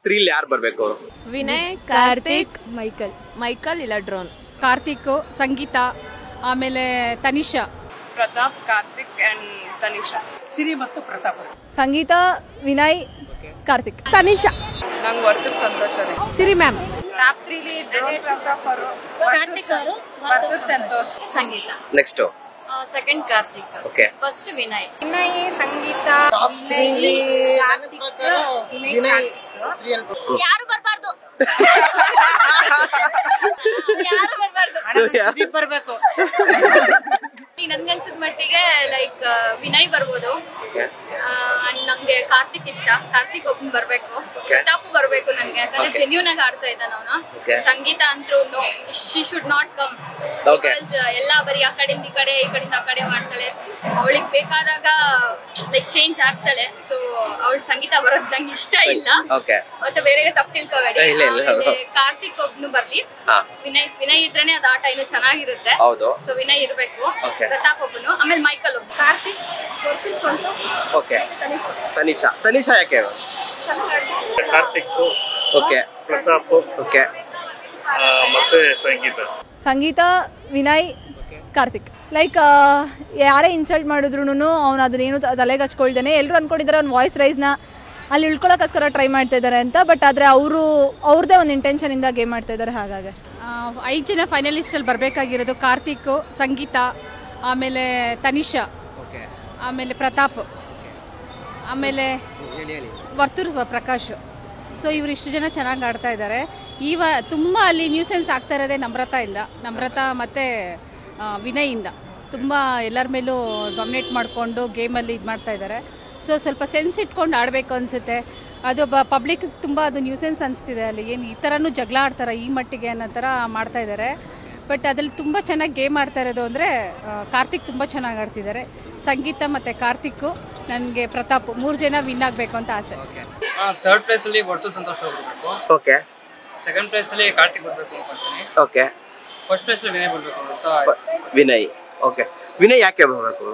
3 ಯಾರು ಬರ್ಬೇಕು ಅವರು? ವಿನಯ್, ಕಾರ್ತಿಕ್, ಮೈಕಲ್ ಇಲ್ಲ ಡ್ರೋನ್. ಕಾರ್ತಿಕ್, ಸಂಗೀತ, ಆಮೇಲೆ ತನಿಷಾ. ಪ್ರತಾಪ್, ಕಾರ್ತಿಕ್ ಅಂಡ್ ತನಿಷಾ. ಸಿರಿ ಮತ್ತು ಪ್ರತಾಪ್. ಸಂಗೀತ, ವಿನಯ್, ಕಾರ್ತಿಕ್, ತನಿಷಾ. ನಂಗೆ ವರ್ತೂರ್ ಸಂತೋಷ್ ರೀ. Siri ma'am. Top 3 drone, Prathap ಅವರು, Varthur Santhosh, Sangeetha. Next second Karthik. Okay. First Vinay, Sangeetha, ಯಾರು ಬರಬಾರ್ದು. ಯಾರು ಬರ್ಬೇಕು. ನನ್ಗನ್ಸಿದ ಮಟ್ಟಿಗೆ ಲೈಕ್ ವಿನಯ್ ಬರ್ಬೋದು. ನಂಗೆ ಕಾರ್ತಿಕ್ ಇಷ್ಟ. ಕಾರ್ತಿಕ್ ಒಬ್ಬನ್ ಬರ್ಬೇಕು. ಪ್ರತಾಪ್ ಬರ್ಬೇಕು ನನ್ಗೆ, ಯಾಕಂದ್ರೆ ಜೆನ್ಯೂನ್ ಆಗಿ ಆಡ್ತಾ ಇದ್ದಾನ ಅವನು. ಸಂಗೀತ ಅಂತೂ no, she should not come. ಎಲ್ಲ ಬರೀ ಆ ಕಡೆಯಿಂದ ಈ ಕಡೆ, ಈ ಕಡೆಯಿಂದ ಆ ಕಡೆ ಮಾಡ್ತಾಳೆ. ಅವಳಿಗೆ ಬೇಕಾದಾಗ ಲೈಕ್ ಚೇಂಜ್ ಆಗ್ತಾಳೆ. ಸೊ ಅವಳ ಸಂಗೀತ ಬರೋದ್ ನಂಗೆ ಇಷ್ಟ ಇಲ್ಲ. ಮತ್ತೆ ಬೇರೆ ತಪ್ಪು ತಿಳ್ಕೊಬೇಡಿ. ಕಾರ್ತಿಕ್ ಒಬ್ನು ಬರ್ಲಿ. ವಿನಯ್ ಇದ್ರೇನೆ ಅದ್ ಆಟ ಇನ್ನೂ ಚೆನ್ನಾಗಿರುತ್ತೆ. ಸೊ ವಿನಯ್ ಇರ್ಬೇಕು. ಪ್ರತಾಪ್ ಒಬ್ಬನು, ಆಮೇಲೆ ಮೈಕಲ್ ಒಬ್ಬ. ಕಾರ್ತಿಕ್, ಓಕೆ. ತನಿಷಾ ಯಾಕೆ? ಕಾರ್ತಿಕ್, ಓಕೆ. ಪ್ರತಾಪ್, ಓಕೆ. ಮತ್ತೆ ಸಂಗೀತ, ವಿನಯ್, ಕಾರ್ತಿಕ್. ಲೈಕ್ ಯಾರೇ ಇನ್ಸಲ್ಟ್ ಮಾಡಿದ್ರು ಅವ್ನು ಅದನ್ನೇನು ತಲೆಗೆ ಹಚ್ಕೊಳ್ದೇನೆ. ಎಲ್ಲರೂ ಅನ್ಕೊಂಡಿದ್ದಾರೆ ಅವ್ನು ವಾಯ್ಸ್ ರೈಸ್ನ ಅಲ್ಲಿ ಇಳ್ಕೊಳ್ಳೋಕ್ಕೋಸ್ಕರ ಟ್ರೈ ಮಾಡ್ತಾ ಇದ್ದಾರೆ ಅಂತ. ಬಟ್ ಆದರೆ ಅವ್ರದ್ದೇ ಒಂದು ಇಂಟೆನ್ಷನಿಂದ ಗೇಮ್ ಮಾಡ್ತಾ ಇದ್ದಾರೆ, ಹಾಗಾಗಿ ಅಷ್ಟೇ. 5 ಜನ ಫೈನಲಿಸ್ಟಲ್ಲಿ ಬರಬೇಕಾಗಿರೋದು ಕಾರ್ತಿಕ್, ಸಂಗೀತ, ಆಮೇಲೆ ತನಿಷಾ, ಆಮೇಲೆ ಪ್ರತಾಪ್, ಆಮೇಲೆ ವರ್ತೂರ್ ಪ್ರಕಾಶ್. ಸೊ ಇವರಿಷ್ಟು ಜನ ಚೆನ್ನಾಗಿ ಆಡ್ತಾ ಇದ್ದಾರೆ. ತುಂಬ ಅಲ್ಲಿ ನ್ಯೂಸೆನ್ಸ್ ಆಗ್ತಾ ಇರೋದೇ ನಮ್ರತಾ ಮತ್ತು ವಿನಯಿಂದ. ತುಂಬ ಎಲ್ಲರ ಮೇಲೂ ಡಾಮಿನೇಟ್ ಮಾಡಿಕೊಂಡು ಗೇಮಲ್ಲಿ ಇದು ಮಾಡ್ತಾ ಇದ್ದಾರೆ. ಸೊ ಸ್ವಲ್ಪ ಸೆನ್ಸ್ ಇಟ್ಕೊಂಡು ಆಡಬೇಕು ಅನಿಸುತ್ತೆ. ಅದು ಪಬ್ಲಿಕ್ ತುಂಬ ಅದು ನ್ಯೂಸೆನ್ಸ್ ಅನಿಸ್ತಿದೆ. ಅಲ್ಲಿ ಏನು ಈ ಥರನೂ ಜಗಳ ಆಡ್ತಾರೆ ಈ ಮಟ್ಟಿಗೆ ಅನ್ನೋ ಥರ ಮಾಡ್ತಾ ಇದ್ದಾರೆ. ಬಟ್ ಅದ್ರಲ್ಲಿ ತುಂಬ ಚೆನ್ನಾಗಿ ಗೇಮ್ ಆಡ್ತಾ ಇರೋದು ಅಂದರೆ ಕಾರ್ತಿಕ್ ತುಂಬ ಚೆನ್ನಾಗಿ ಆಡ್ತಿದ್ದಾರೆ. ಸಂಗೀತ ಮತ್ತು ಕಾರ್ತಿಕ್, ನನಗೆ ಪ್ರತಾಪ್, 3 ಜನ ವಿನ್ ಆಗಬೇಕು ಅಂತ ಆಸೆ. ಥರ್ಡ್ ಪ್ಲೇಸ್ ಅಲ್ಲಿ ವರ್ತೂರ್ ಸಂತೋಷ್ ಬರಬೇಕು. ಓಕೆ. ಸೆಕೆಂಡ್ ಪ್ಲೇಸ್ ಅಲ್ಲಿ ಕಾರ್ತಿಕ್ ಬರಬೇಕು ಅನ್ಕೊಂತೀನಿ. ಓಕೆ. ಫಸ್ಟ್ ಪ್ಲೇಸ್ ಅಲ್ಲಿ ವಿನಯ್ ಬರಬೇಕು ಅಂತ. ವಿನಯ್. ಓಕೆ. ವಿನಯ್ ಯಾಕೆ ಬರಬೇಕು?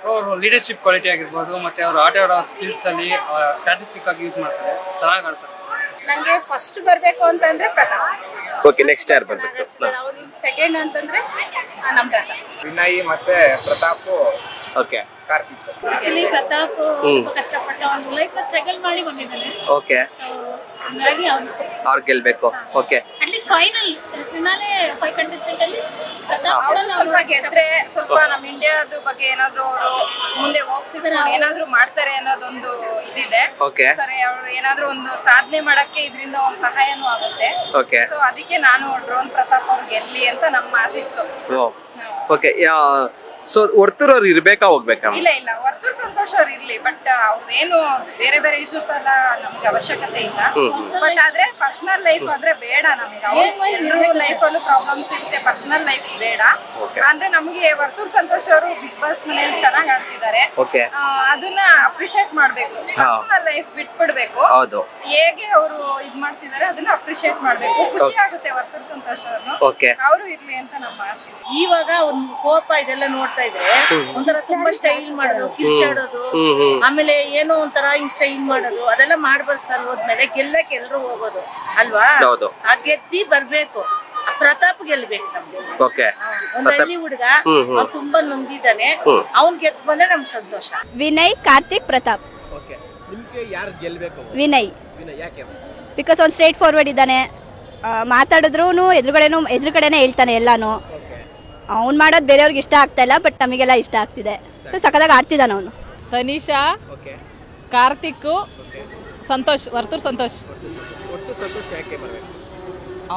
ಅವರು ಲೀಡರ್ಶಿಪ್ ಕ್ವಾಲಿಟಿ ಆಗಿರ್ಬೋದು, ಮತ್ತೆ ಅವರು ಆಟ ಆಡೋ ಸ್ಕಿಲ್ಸ್ ಅಲ್ಲಿ ಸ್ಟ್ಯಾಟಿಸ್ಟಿಕ್ ಆಗಿ ಯೂಸ್ ಮಾಡ್ತಾರೆ, ಚೆನ್ನಾಗಿ ಆಡ್ತಾರೆ. ನಂಗೆ ಫಸ್ಟ್ ಬರ್ಬೇಕು ಅಂತಂದ್ರೆ ಪ್ರತಾಪ್. ಓಕೆ. ನೆಕ್ಸ್ಟ್ ಯಾರು ಬರಬೇಕು? ಸೆಕೆಂಡ್ ಅಂತಂದ್ರೆ ನಮ್ರತಾ. ವಿನಯ್ ಮತ್ತೆ ಪ್ರತಾಪ್. ಓಕೆ. ಕಾರ್ತಿಕ್. ಆಕ್ಚುಲಿ ಪ್ರತಾಪ್ ಕಷ್ಟಪಟ್ಟು ಅವ್ನು ಲೈಫ್ ಸ್ಟ್ರಗಲ್ ಮಾಡಿ ಬಂದಿದ್ದಾನೆ. ಓಕೆ. ಹಾಗಾಗಿ ಅವ್ರು ಗೆಲ್ಬೇಕು. ಓಕೆ. ಅಟ್ಲೀಸ್ಟ್ ಫೈನಲ್ 5 ಕಂಟೆಸ್ಟೆಂಟ್ ಅಲ್ಲಿ ಪ್ರತಾಪ್ ಸ್ವಲ್ಪ ಗೆದ್ರೆ ಸ್ವಲ್ಪ ನಮ್ಮ ಇಂಡಿಯಾದ ಬಗ್ಗೆ ಏನಾದ್ರು ಅವರು ಮುಂದೆ ಏನಾದ್ರು ಮಾಡ್ತಾರೆ ಅನ್ನೋದೊಂದು ಇದಿದೆ. ಸರಿ, ಅವ್ರು ಏನಾದ್ರು ಒಂದು ಸಾಧನೆ ಮಾಡಕ್ಕೆ ಇದರಿಂದ ಒಂದು ಸಹಾಯನೂ ಆಗುತ್ತೆ. ಸೊ ಅದಕ್ಕೆ ನಾನು ಡ್ರೋನ್ ಪ್ರತಾಪ್ ಅವ್ರು ಗೆಲ್ಲಿ ಅಂತ ನಮ್ಮ ಆಶಿಸು. ಓಕೆ. ಸೊ ವರ್ತೂರ್ ಅವ್ರು ಇರ್ಬೇಕಾ ಹೋಗ್ಬೇಕಾ? ಇಲ್ಲ, ವರ್ತೂರ್ ಸಂತೋಷ್ ಅವ್ರು ಇರ್ಲಿ. ಬಟ್ ಅವ್ರದೇನು ಬೇರೆ ಇಶ್ಯೂಸ್ ಎಲ್ಲ ನಮ್ಗೆ ಅವಶ್ಯಕತೆ ಇಲ್ಲ. ಬಟ್ ಆದ್ರೆ ಪರ್ಸನಲ್ ಲೈಫ್ ಆದ್ರೆ ಬೇಡ ನಮ್ಗೆ. ಲೈಫ್ ಅಲ್ಲೂ ಪ್ರಾಬ್ಲಮ್ಸ್ ಇರುತ್ತೆ, ಪರ್ಸನಲ್ ಲೈಫ್ ಬೇಡ. ಅಂದ್ರೆ ನಮ್ಗೆ ವರ್ತೂರ್ ಸಂತೋಷ್ ಅವರು ಬಿಗ್ ಬಾಸ್ ಮನೇಲಿ ಚೆನ್ನಾಗಿ ಆಡ್ತಿದ್ದಾರೆ. ಅದನ್ನ ಅಪ್ರಿಶಿಯೇಟ್ ಮಾಡ್ಬೇಕು. ಪರ್ಸನಲ್ ಲೈಫ್ ಬಿಟ್ಬಿಡ್ಬೇಕು. ಹೇಗೆ ಅವರು ಇದ್ ಮಾಡ್ತಿದ್ದಾರೆ ಅದನ್ನ ಅಪ್ರಿಶಿಯೇಟ್ ಮಾಡ್ಬೇಕು. ಖುಷಿ ಆಗುತ್ತೆ ವರ್ತೂರ್ ಸಂತೋಷ್ ಅವರು ಇರ್ಲಿ ಅಂತ ನಮ್ಮ ಆಶೆ. ಇವಾಗ ಅವ್ನ ಕೋಪ ಇದೆಲ್ಲ ನೋಡ್ತಾ ಇದ್ರೆ ಒಂಥರ ತುಂಬಾ ಸ್ಟೈಲ್ ಮಾಡೋದು, ಕಿರ್ಚಾಡೋದು, ಆಮೇಲೆ ಏನೋ ಒಂಥರ ಹಿಂಗ್ ಸ್ಟೈಲ್ ಮಾಡೋದು, ಅದೆಲ್ಲ ಮಾಡ್ಬಾರ್ದು ಸರ್. ಹೋದ್ಮೇಲೆ ಗೆಲ್ಲಕ್ಕೆ ಎಲ್ರು ಹೋಗೋದು ಅಲ್ವಾ? ಆ ಗೆದ್ದಿ ಬರ್ಬೇಕು. ಪ್ರತಾಪ್ ಗೆಲ್ಬೇಕು ನಮ್ಗೆ. ಒಂದ್ ಹಳ್ಳಿ ಹುಡುಗ ತುಂಬಾ ನೊಂದಿದ್ದಾನೆ, ಅವ್ನ್ ಗೆದ್ದು ಬಂದ್ರೆ ನಮ್ಗೆ ಸಂತೋಷ. ವಿನಯ್, ಕಾರ್ತಿಕ್, ಪ್ರತಾಪ್. ವಿನಯ್ ಬಿಕಾಸ್ ಅವ್ನು ಸ್ಟ್ರೇಟ್ ಫಾರ್ವರ್ಡ್ ಇದ್ದಾನೆ. ಮಾತಾಡಿದ್ರು ಎದುರುಗಡೆನೆ ಹೇಳ್ತಾನೆ ಎಲ್ಲಾನು. ಅವ್ನು ಮಾಡೋದು ಬೇರೆಯವ್ರಿಗೆ ಇಷ್ಟ ಆಗ್ತಾ ಇಲ್ಲ, ಬಟ್ ನಮಗೆಲ್ಲ ಇಷ್ಟ ಆಗ್ತಿದೆ. ಸೊ ಸಖತ್ತಾಗಿ ಆಡ್ತಿದ್ದಾನೆ ಅವನು. ತನಿಷಾ, ಕಾರ್ತಿಕ್, ಸಂತೋಷ್, ವರ್ತೂರ್ ಸಂತೋಷ್.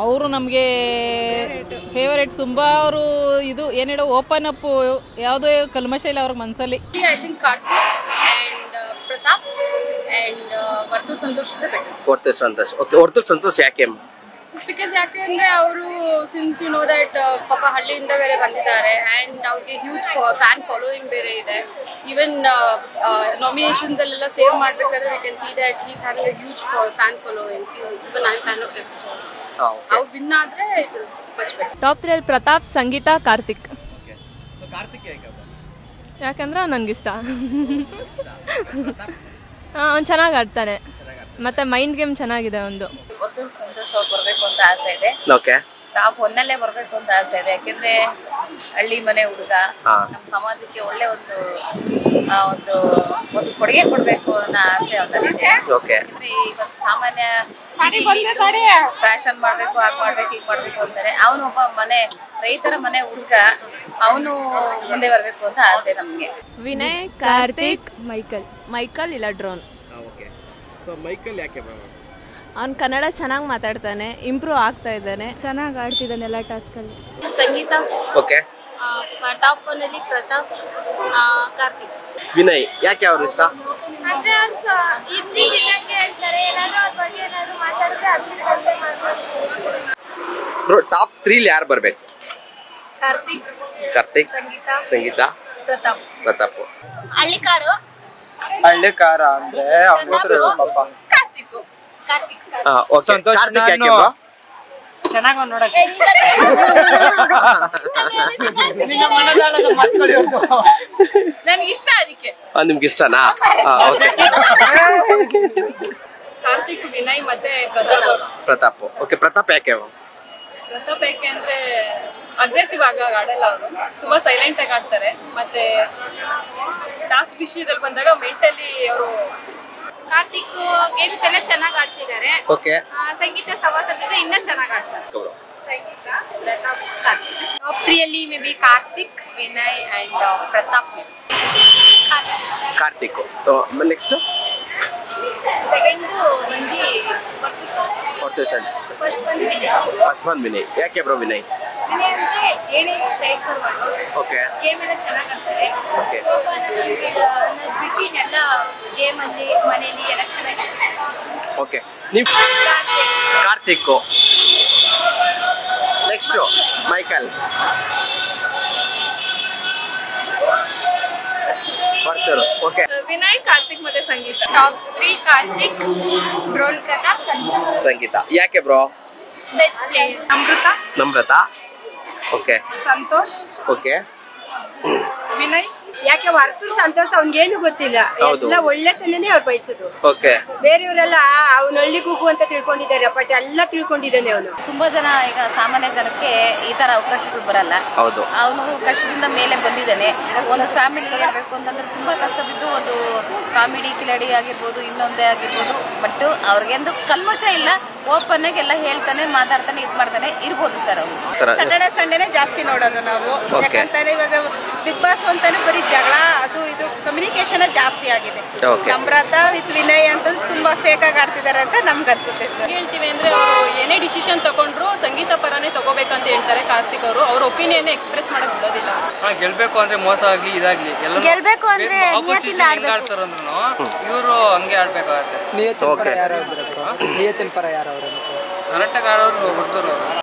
ಅವರು ನಮಗೆ ಫೇವರೇಟ್. ತುಂಬಾ ಅವರು ಇದು ಏನು ಹೇಳೋ ಓಪನ್ ಅಪ್, ಯಾವುದೇ ಕಲ್ಮಶ ಇಲ್ಲ ಅವ್ರ ಮನಸ್ಸಲ್ಲಿ. I think Karthik and Pratap and Varthur Santosh ಇದ್ರೆ ಬೆಟರ್. ವರ್ತೂರ್ ಸಂತೋಷ್. ಓಕೆ. ವರ್ತೂರ್ ಸಂತೋಷ್ ಯಾಕೆ? ಬಿಕಾಸ್ ಯಾಕೆಂದ್ರೆ ಅವರು ಸಿನ್ಸ್ ಯು ನೋ ದಟ್ ಪಾಪ ಹಳ್ಳಿಯಿಂದ ಬೇರೆ ಬಂದಿದ್ದಾರೆ ಅಂಡ್ ಅವ್ರಿಗೆ ಹ್ಯೂಜ್ ಫ್ಯಾನ್ ಫಾಲೋಯಿಂಗ್ ಬೇರೆ ಇದೆ. ಈವನ್ ನಾಮಿನೇಷನ್ಸ್ ಅಲ್ಲೆಲ್ಲ ಸೇವ್ ಮಾಡ್ಬೇಕಾದ್ರೆ we can see that he is having a huge fan following. Even I am fan of them. So ಅವ್ರು ವಿನ್ ಆದ್ರೆ it is much better. Top 3 Prathap, Sangeetha, Karthik. ಯಾಕಂದ್ರೆ ನನಗಿಷ್ಟ. ಅವ್ನು ಚೆನ್ನಾಗಿ ಆಡ್ತಾನೆ. ಮತ್ತೆ ಮೈಂಡ್ ಗೇಮ್ ಚೆನ್ನಾಗಿದೆ ಒಂದು. ಒತ್ತು ಸಂತೋಷ ಬರ್ಬೇಕು ಅಂತ ಆಸೆ ಇದೆ. ಓಕೆ. ಟಾಪ್ ಒನ್ನಲ್ಲೇ ಬರ್ಬೇಕು ಅಂತ ಆಸೆ ಇದೆ. ಯಾಕೆಂದ್ರೆ ಹಳ್ಳಿ ಮನೆ ಹುಡುಗ ನಮ್ಮ ಸಮಾಜಕ್ಕೆ ಒಳ್ಳೆ ಒಂದು ಒಂದು ಕೊಡುಗೆ ಕೊಡ್ಬೇಕು ಅನ್ನೋ ಆಸೆ ಅವನಲ್ಲಿದೆ. ಯಾಕಂದ್ರೆ ಇವತ್ತು ಸಾಮಾನ್ಯ ಫ್ಯಾಷನ್ ಮಾಡ್ಬೇಕು, ಹಾಗೆ ಮಾಡ್ಬೇಕು, ಹೀಗೆ ಮಾಡ್ಬೇಕು ಅಂತಾರೆ. ಅವನು ಒಬ್ಬ ರೈತರ ಮನೆ ಹುಡುಗ, ಅವನು ಮುಂದೆ ಬರ್ಬೇಕು ಅಂತ ಆಸೆ ನಮ್ಗೆ. ವಿನಯ್, ಕಾರ್ತಿಕ್, ಮೈಕಲ್ ಇಲ್ಲ ಡ್ರೋನ್. ಮೈಕಲ್ ಯಾಕೆ? ಅವ್ನು ಕನ್ನಡ ಚೆನ್ನಾಗಿ ಮಾತಾಡ್ತಾನೆ, ಇಂಪ್ರೂವ್ ಆಗ್ತಾ ಇದ್ದಾನೆ, ಚೆನ್ನಾಗಿ ಆಡ್ತಿದ್ದಾನೆ ಎಲ್ಲ ಟಾಸ್ಕಲ್ಲಿ. ಸಂಗೀತ, ಓಕೆ. ಟಾಪ್ ಒನ್ ಅಲ್ಲಿ ಪ್ರತಾಪ್, ಕಾರ್ತಿಕ್. ವಿನಯ್ ಯಾಕೆ ಅವ್ರು ಇಷ್ಟ? ಅಂದ್ರೆ ಹೇಳ್ತಾರೆ, ಏನಾದ್ರು ಅವ್ರ ಬಗ್ಗೆ ಏನಾದ್ರು ಮಾತಾಡಿದ್ರೆ ಟಾಪ್ 3 ಯಾರು ಬರ್ಬೇಕು? ಕಾರ್ತಿಕ್, ಸಂಗೀತ, ಪ್ರತಾಪ್. ಹಳ್ಳಿಕಾರು, ಹಳ್ಳಿಕಾರ ಅಂದ್ರೆ ಕಾರ್ತಿಕ್. ಕಾರ್ತಿಕ್ ಯಾಕೆ ಬ್ರೋ? ಚೆನ್ನಾಗ ನೋಡಕ್ಕೆ ನನ್ಗೆ ಇಷ್ಟ ಅದಕ್ಕೆ. ನಿಮ್ಗೆ ಇಷ್ಟನಾ? ಕಾರ್ತಿಕ್, ವಿನಯ್ ಮತ್ತೆ ಪ್ರತಾಪ್. ಓಕೆ. ಪ್ರತಾಪ್ ಯಾಕೆ? ಪ್ರತಾಪ್ ಯಾಕೆ ಅಂದ್ರೆ ಅಗ್ರೆಸಿವ್ ಆಗಿ ಆಡಲ್ಲ, ಅವರು ತುಂಬಾ ಸೈಲೆಂಟ್ ಆಗಿ ಆಡ್ತಾರೆ. ಮತ್ತೆ ಟಾಸ್ಕ್ ವಿಷಯದಲ್ಲಿ ಬಂದಾಗ ಮೆಂಟಲಿ ಅವರು. ಕಾರ್ತಿಕ್ ಗೇಮ್ಸ್ ಎಲ್ಲ ಚೆನ್ನಾಗಿ ಆಡ್ತಿದ್ದಾರೆ. ಓಕೆ. ಸಂಗೀತ ಸವಾಸ ಬಿಟ್ಟರೆ ಇನ್ನೂ ಚೆನ್ನಾಗಿ ಆಡ್ತಾರೆ. ಸಂಗೀತ, ಪ್ರತಾಪ್, ಕಾರ್ತಿಕ್. ಟಾಪ್ 3 ಅಲ್ಲಿ may be Karthik, Vinay and Pratap. Karthik. Next second ಬಂದು ಫಸ್ಟ್ ಬಂದು ವಿನಯ್. ಯಾಕೆ ಬ್ರೋ ವಿನಯ್? ವಿನಯ್ ಅಂದ್ರೆ ಏನೇ ಸ್ಟ್ರೈಟ್ ಫಾರ್ವರ್ಡ್. ಓಕೆ. ಗೇಮ್ ಎಲ್ಲ ಚೆನ್ನಾಗಿ ಆಡ್ತಾರೆ. ಓಕೆ. ಬಿಟ್ಟಿನೆಲ್ಲ ಗೇಮಲ್ಲಿ ಮನೆಯಲ್ಲಿ ಎಲ್ಲ ಚೆನ್ನಾಗಿ. ಓಕೆ. ನೀವು ಕಾರ್ತಿಕ್. ನೆಕ್ಸ್ಟ್ ಮೈಕಲ್, ಬರ್ತಾರೆ. ಓಕೆ. ವಿನಯ್, ಕಾರ್ತಿಕ್ ಮತ್ತೆ ಸಂಗೀತ. Top 3 Karthik, drone, Prathap, Sangeetha. ಯಾಕೆ bro? Best players. Namratha. Okay. Santhosh. Okay. Vinay. ಯಾಕೆ ವರ್ತೂರ್ ಸಂತೋಷ್ ಅವ್ನಿಗೇನು ಗೊತ್ತಿಲ್ಲ, ಎಲ್ಲ ಒಳ್ಳೆತನನೇ ಅವ್ರು ಬಯಸೋದು. ಓಕೆ. ಬೇರೆಯವರೆಲ್ಲ ಅವ್ನ ಹಳ್ಳಿ ಕೂಗು ಅಂತ ತಿಳ್ಕೊಂಡಿದ್ದಾರೆ, ಬಟ್ ಎಲ್ಲ ತಿಳ್ಕೊಂಡಿದ್ದಾನೆ ಅವನು. ತುಂಬಾ ಜನ ಈಗ ಸಾಮಾನ್ಯ ಜನಕ್ಕೆ ಈ ತರ ಅವಕಾಶಗಳು ಬರಲ್ಲ. ಹೌದು. ಅವನು ಕಷ್ಟದಿಂದ ಮೇಲೆ ಬಂದಿದ್ದಾನೆ. ಒಂದು ಫ್ಯಾಮಿಲಿ ಹೇಳ್ಬೇಕು ಅಂತಂದ್ರೆ ತುಂಬಾ ಕಷ್ಟ ಬಿದ್ದು ಒಂದು ಕಾಮಿಡಿ ಕಿಲಾಡಿ ಆಗಿರ್ಬೋದು, ಇನ್ನೊಂದೇ ಆಗಿರ್ಬೋದು. ಬಟ್ ಅವ್ರಿಗೆಂದು ಕಲ್ಮಶ ಇಲ್ಲ, ಓಪನ್ ಆಗಿ ಎಲ್ಲ ಹೇಳ್ತಾನೆ, ಮಾತಾಡ್ತಾನೆ, ಇದ್ ಮಾಡ್ತಾನೆ ಇರ್ಬೋದು ಸರ್. ಅವ್ರು ಸ್ಯಾಟರ್ಡೆ ಸಂಡೇನೆ ಜಾಸ್ತಿ ನೋಡೋದು ನಾವು. ಯಾಕಂತಾನೆ ಇವಾಗ ಬಿಗ್ ಬಾಸ್ ಅಂತಾನೆ ಬರೀ ಜಗಳ ಅದು ಇದು ಕಮ್ಯುನಿಕೇಶನ್ ಜಾಸ್ತಿ ಆಗಿದೆ. ನಮ್ರತಾ ವಿತ್ ವಿನಯ್ ಅಂತ ತುಂಬಾ ಫೇಕ್ ಆಗಿ ಆಡ್ತಿದ್ದಾರೆ ಅಂತ ನಮ್ಗೆ ಅನ್ಸುತ್ತೆ ಸರ್. ಹೇಳ್ತೀವಿ ಅಂದ್ರೆ ಅವರು ಏನೇ ಡಿಸಿಷನ್ ತಗೊಂಡ್ರು ಸಂಗೀತ ಪರನೇ ತಗೋಬೇಕಂತ ಹೇಳ್ತಾರೆ ಕಾರ್ತಿಕ್ ಅವರು. ಅವ್ರ ಒಪಿನಿಯನ್ ಎಕ್ಸ್ಪ್ರೆಸ್ ಮಾಡಕ್ ಬಿಡೋದಿಲ್ಲ. ಗೆಲ್ಬೇಕು ಅಂದ್ರೆ ಮೋಸ ಆಗ್ಲಿ ಇದಾಗ್ಲಿ ಎಲ್ಲ ಗೆಲ್ಬೇಕು ಅಂದ್ರೆ ಆಡ್ತಾರಂದ್ರು ಇವರು ಹಂಗೆ ಆಡ್ಬೇಕಾಗತ್ತೆ. ನಿಯತ್ತಿನ ಪರ ಯಾರು? ಕರೆಕ್ಟಾಗಿ ಆಡೋರು ಬಿಡ್ತಾರೆ.